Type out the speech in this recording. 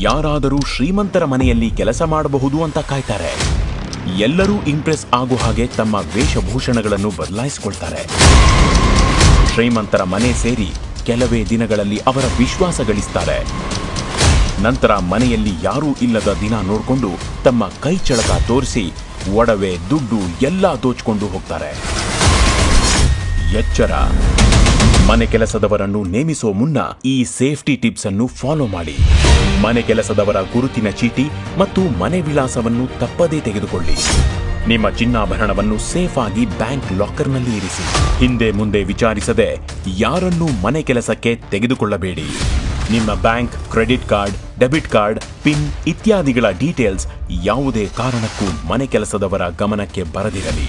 ಯಾರಾದರೂ ಶ್ರೀಮಂತರ ಮನೆಯಲ್ಲಿ ಕೆಲಸ ಮಾಡಬಹುದು ಅಂತ ಕಾಯ್ತಾರೆ. ಎಲ್ಲರೂ ಇಂಪ್ರೆಸ್ ಆಗೋ ಹಾಗೆ ತಮ್ಮ ವೇಷಭೂಷಣಗಳನ್ನು ಬದಲಾಯಿಸಿಕೊಳ್ತಾರೆ. ಶ್ರೀಮಂತರ ಮನೆ ಸೇರಿ ಕೆಲವೇ ದಿನಗಳಲ್ಲಿ ಅವರ ವಿಶ್ವಾಸ ಗಳಿಸ್ತಾರೆ. ನಂತರ ಮನೆಯಲ್ಲಿ ಯಾರೂ ಇಲ್ಲದ ದಿನ ನೋಡಿಕೊಂಡು ತಮ್ಮ ಕೈ ಚಳಕ ತೋರಿಸಿ ಒಡವೆ, ದುಡ್ಡು ಎಲ್ಲ ದೋಚಿಕೊಂಡು ಹೋಗ್ತಾರೆ. ಎಚ್ಚರ: ಮನೆ ಕೆಲಸದವರನ್ನು ನೇಮಿಸೋ ಮುನ್ನ ಈ ಸೇಫ್ಟಿ ಟಿಪ್ಸ್ ಅನ್ನು ಫಾಲೋ ಮಾಡಿ. ಮನೆ ಕೆಲಸದವರ ಗುರುತಿನ ಚೀಟಿ ಮತ್ತು ಮನೆ ವಿಳಾಸವನ್ನು ತಪ್ಪದೇ ತೆಗೆದುಕೊಳ್ಳಿ. ನಿಮ್ಮ ಚಿನ್ನಾಭರಣವನ್ನು ಸೇಫ್ ಆಗಿ ಬ್ಯಾಂಕ್ ಲಾಕರ್ನಲ್ಲಿ ಇರಿಸಿ. ಹಿಂದೆ ಮುಂದೆ ವಿಚಾರಿಸದೆ ಯಾರನ್ನೂ ಮನೆ ಕೆಲಸಕ್ಕೆ ತೆಗೆದುಕೊಳ್ಳಬೇಡಿ. ನಿಮ್ಮ bank, credit card, debit card, pin ಇತ್ಯಾದಿಗಳ ಡೀಟೇಲ್ಸ್ ಯಾವುದೇ ಕಾರಣಕ್ಕೂ ಮನೆ ಕೆಲಸದವರ ಗಮನಕ್ಕೆ ಬರದಿರಲಿ.